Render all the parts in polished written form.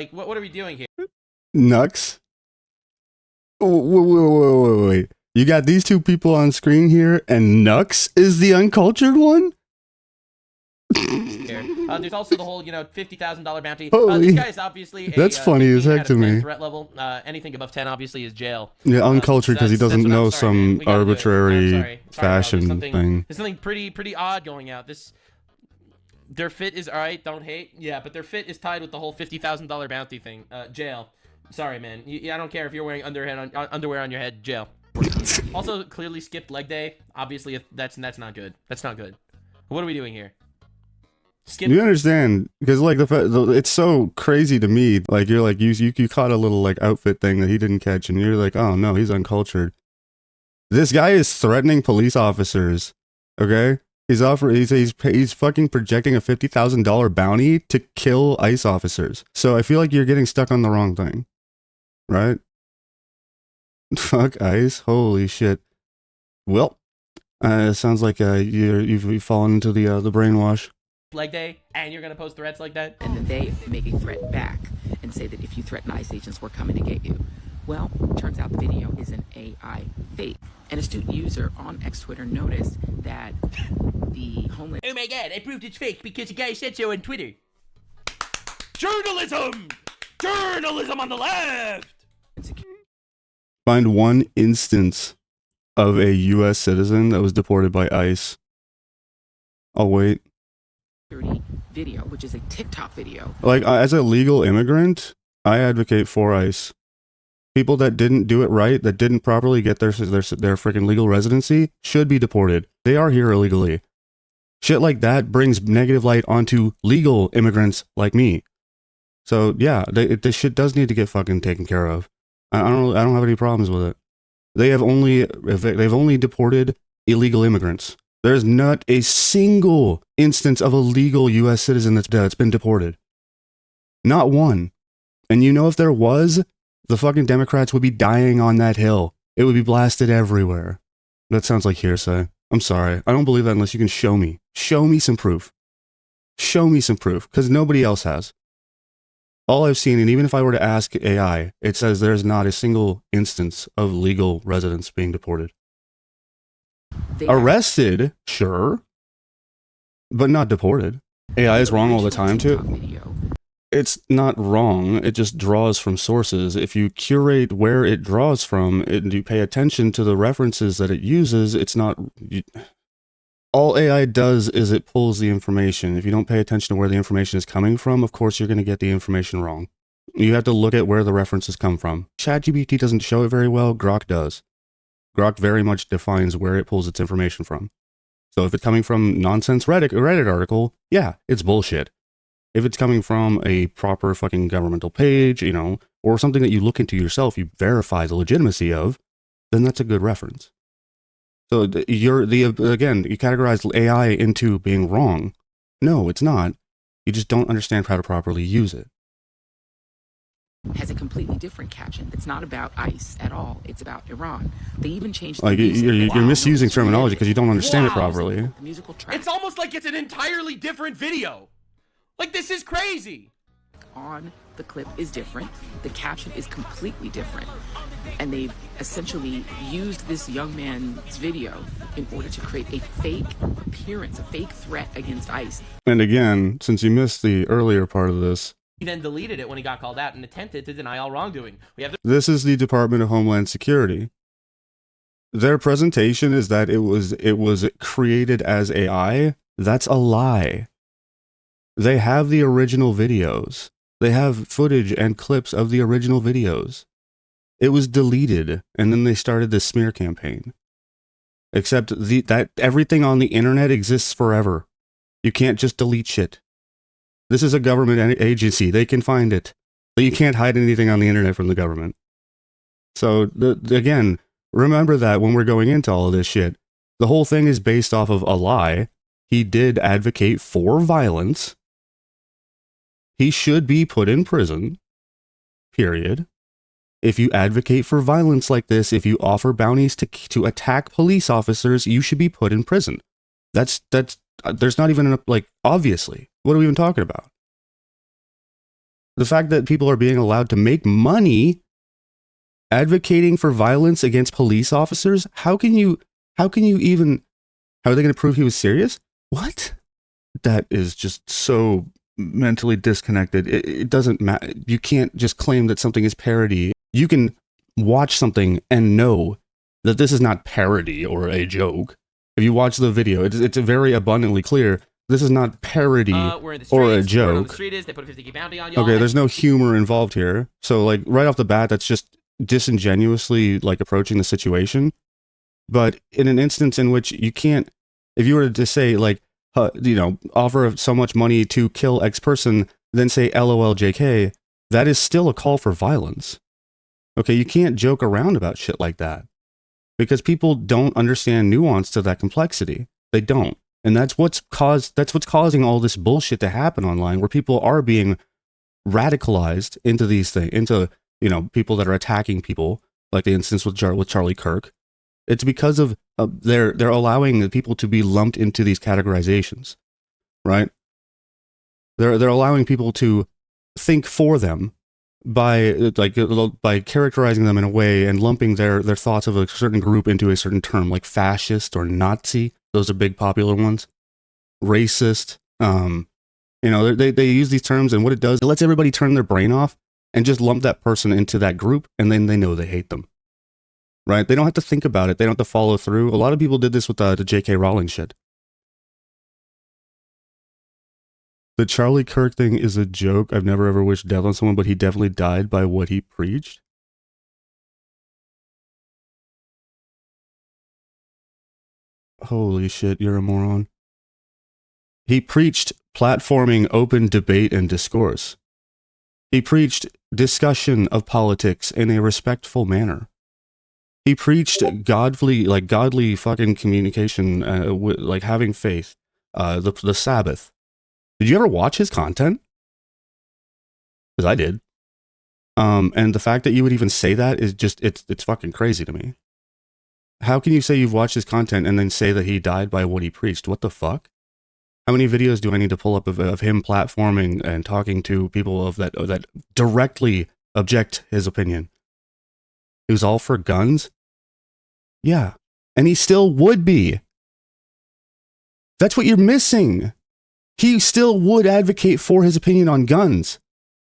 Like, what are we doing here? Nux. Wait. You got these two people on screen here, and Nux is the uncultured one? There's also the whole, $50,000 bounty. Holy, this guy is obviously that's funny as heck to me. Threat level. Anything above 10 obviously is jail. Yeah, uncultured because he doesn't know some arbitrary fashion thing. There's something pretty odd going out. Their fit is alright. Don't hate. Yeah, but their fit is tied with the whole $50,000 bounty thing. Jail. Sorry, man. I don't care if you're wearing underwear on your head. Jail. Also, clearly skipped leg day. Obviously, that's not good. That's not good. What are we doing here? You understand, because like it's so crazy to me. Like you're like you caught a little like outfit thing that he didn't catch, and you're like, oh no, he's uncultured. This guy is threatening police officers. Okay, he's fucking projecting a $50,000 bounty to kill ICE officers. So I feel like you're getting stuck on the wrong thing, right? Fuck ICE, holy shit. Well, it sounds like you've fallen into the brainwash. Leg day, and you're gonna post threats like that? And then they make a threat back and say that if you threaten ICE agents, we're coming to get you. Well, turns out the video is an AI fake. An astute user on X Twitter noticed that the Homeland... Oh my god, I proved it's fake because a guy said so on Twitter. Journalism! Journalism on the left! Find one instance of a US citizen that was deported by ICE. I'll wait. Video, which is a TikTok video. Like, as a legal immigrant, I advocate for ICE. People that didn't do it right, that didn't properly get their freaking legal residency, should be deported. They are here illegally. Shit like that brings negative light onto legal immigrants like me. So yeah, this shit does need to get fucking taken care of. I don't have any problems with it. They've only deported illegal immigrants. There's not a single instance of a legal US citizen that's been deported. Not one. And you know, if there was, the fucking Democrats would be dying on that hill. It would be blasted everywhere. That sounds like hearsay. I'm sorry. I don't believe that unless you can show me. Show me some proof. Show me some proof, because nobody else has. All I've seen, and even if I were to ask AI, it says there's not a single instance of legal residents being deported. Arrested, sure, but not deported. AI is wrong all the time too. It's not wrong, it just draws from sources. If you curate where it draws from and you pay attention to the references that it uses, it's not... All AI does is it pulls the information. If you don't pay attention to where the information is coming from, of course you're going to get the information wrong. You have to look at where the references come from. ChatGPT doesn't show it very well, Grok does. Grok very much defines where it pulls its information from. So if it's coming from nonsense Reddit article, yeah, it's bullshit. If it's coming from a proper fucking governmental page, you know, or something that you look into yourself, you verify the legitimacy of, then that's a good reference. So again, you categorize AI into being wrong. No, it's not. You just don't understand how to properly use it. Has a completely different caption. It's not about ICE at all. It's about Iran. They even changed. Like you're misusing terminology because you don't understand it properly. Musical track. It's almost like it's an entirely different video. Like, this is crazy. On the clip is different. The caption is completely different, and they've essentially used this young man's video in order to create a fake appearance, a fake threat against ICE. And again, since you missed the earlier part of this. He then deleted it when he got called out and attempted to deny all wrongdoing. This is the Department of Homeland Security. Their presentation is that it was created as AI. That's a lie. They have the original videos. They have footage and clips of the original videos. It was deleted, and then they started this smear campaign. Except that everything on the internet exists forever. You can't just delete shit. This is a government agency. They can find it. But you can't hide anything on the internet from the government. So, again, remember that when we're going into all of this shit. The whole thing is based off of a lie. He did advocate for violence. He should be put in prison. Period. If you advocate for violence like this, if you offer bounties to attack police officers, you should be put in prison. That's there's not even like, obviously. What are we even talking about? The fact that people are being allowed to make money advocating for violence against police officers, how are they going to prove he was serious? What? That is just so mentally disconnected. It doesn't matter. You can't just claim that something is parody. You can watch something and know that this is not parody or a joke. If you watch the video, it's very abundantly clear this is not parody we're in the streets, or a word on joke. the street is they put a 50K bounty on y'all. Okay, there's no humor involved here. So like right off the bat, that's just disingenuously like approaching the situation. But in an instance in which you can't, if you were to say like, offer so much money to kill X person, then say LOL JK, that is still a call for violence. Okay, you can't joke around about shit like that. Because people don't understand nuance to that complexity. They don't. And that's what's causing all this bullshit to happen online, where people are being radicalized into these things, into, people that are attacking people, like the instance with Charlie Kirk. It's because of they're allowing the people to be lumped into these categorizations, right? They're allowing people to think for them by characterizing them in a way and lumping their thoughts of a certain group into a certain term, like fascist or Nazi. Those are big popular ones. Racist. They use these terms, and what it does, it lets everybody turn their brain off and just lump that person into that group, and then they know they hate them. Right? They don't have to think about it. They don't have to follow through. A lot of people did this with the J.K. Rowling shit. The Charlie Kirk thing is a joke. I've never ever wished death on someone, but he definitely died by what he preached. Holy shit, you're a moron. He preached platforming open debate and discourse. He preached discussion of politics in a respectful manner. He preached godly fucking communication, like having faith, the Sabbath. Did you ever watch his content? Because I did. And the fact that you would even say that is just, it's fucking crazy to me. How can you say you've watched his content and then say that he died by what he preached? What the fuck? How many videos do I need to pull up of him platforming and talking to people that directly object his opinion? It was all for guns? Yeah. And he still would be. That's what you're missing. He still would advocate for his opinion on guns.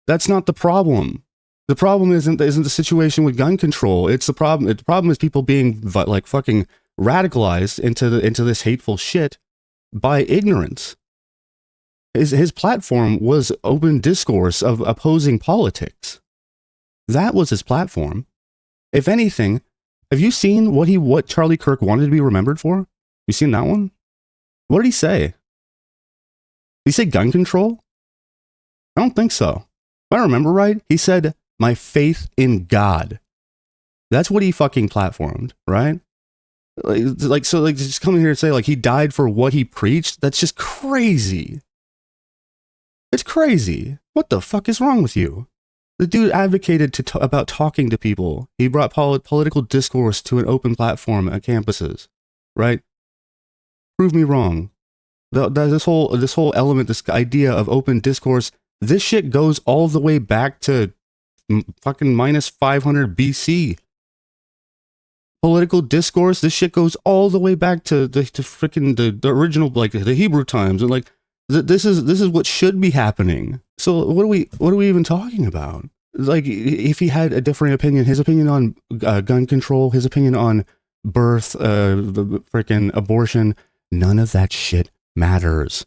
That's not the problem. The problem isn't the situation with gun control. It's the problem. The problem is people being like fucking radicalized into this hateful shit by ignorance. His platform was open discourse of opposing politics. That was his platform. If anything, have you seen what Charlie Kirk wanted to be remembered for? You seen that one? What did he say? Did he say gun control? I don't think so. If I remember right, he said, "My faith in God." That's what he fucking platformed, right? So just coming here and say like he died for what he preached, that's just crazy. It's crazy. What the fuck is wrong with you? The dude advocated about talking to people. He brought political discourse to an open platform at campuses, right? Prove me wrong. This whole element, this idea of open discourse, this shit goes all the way back to fucking minus 500 BC. Political discourse, this shit goes all the way back to the original, like the Hebrew times, and like this is what should be happening. So what are we even talking about? Like if he had a different opinion, his opinion on gun control, his opinion on birth, the freaking abortion, none of that shit matters.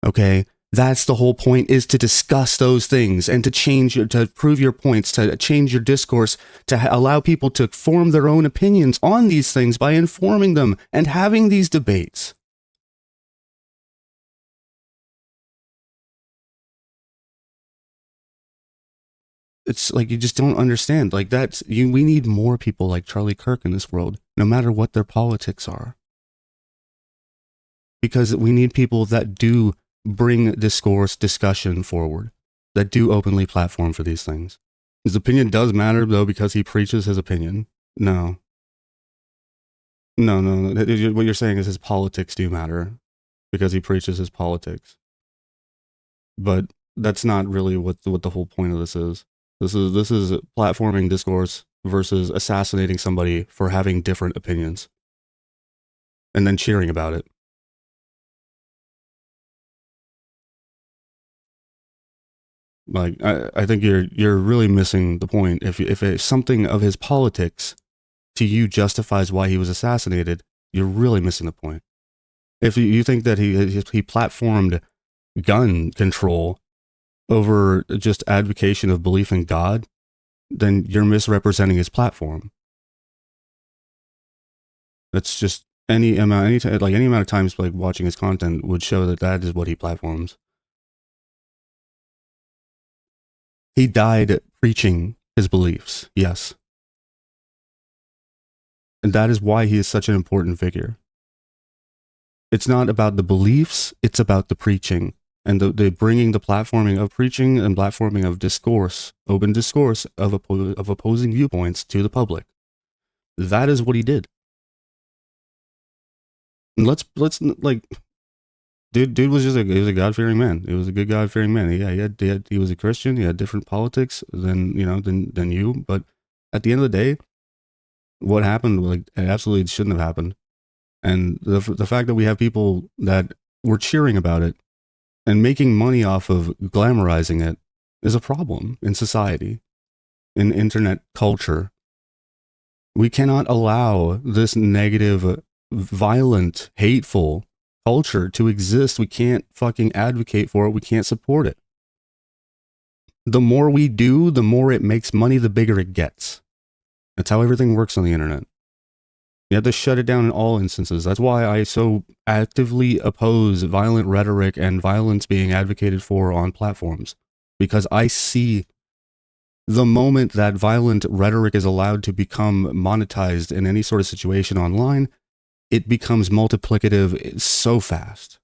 Okay? That's the whole point, is to discuss those things and to prove your points, to change your discourse, to allow people to form their own opinions on these things by informing them and having these debates. It's like you just don't understand. Like we need more people like Charlie Kirk in this world, no matter what their politics are. Because we need people that do bring discussion forward, that do openly platform for these things. His opinion does matter, though, because he preaches his opinion. No. What you're saying is his politics do matter because he preaches his politics. But that's not really what the whole point of this is. This is platforming discourse versus assassinating somebody for having different opinions and then cheering about it. Like, I think you're really missing the point. If something of his politics to you justifies why he was assassinated, you're really missing the point. If you think that he platformed gun control over just advocation of belief in God, then you're misrepresenting his platform. That's just any amount of times like watching his content would show that is what he platforms. He died preaching his beliefs, yes. And that is why he is such an important figure. It's not about the beliefs, it's about the preaching. And the bringing the platforming of preaching and platforming of discourse, open discourse of opposing viewpoints to the public. That is what he did. And let's like, dude was just he was a God-fearing man. He was a good God-fearing man. Yeah, he was a Christian. He had different politics than you. But at the end of the day, what happened, like, it absolutely shouldn't have happened. And the fact that we have people that were cheering about it and making money off of glamorizing it is a problem in society, in internet culture. We cannot allow this negative, violent, hateful culture to exist. We can't fucking advocate for it. We can't support it. The more we do, the more it makes money, the bigger it gets. That's how everything works on the internet. You have to shut it down in all instances. That's why I so actively oppose violent rhetoric and violence being advocated for on platforms. Because I see the moment that violent rhetoric is allowed to become monetized in any sort of situation online, it becomes multiplicative so fast.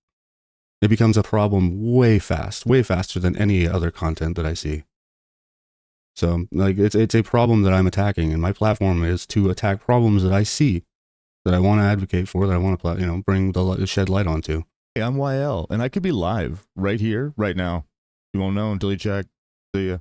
It becomes a problem way faster than any other content that I see. So, like, it's a problem that I'm attacking, and my platform is to attack problems that I see, that I want to advocate for, that I want to, bring shed light onto. Hey, I'm YL, and I could be live right here, right now. You won't know until you check. See ya.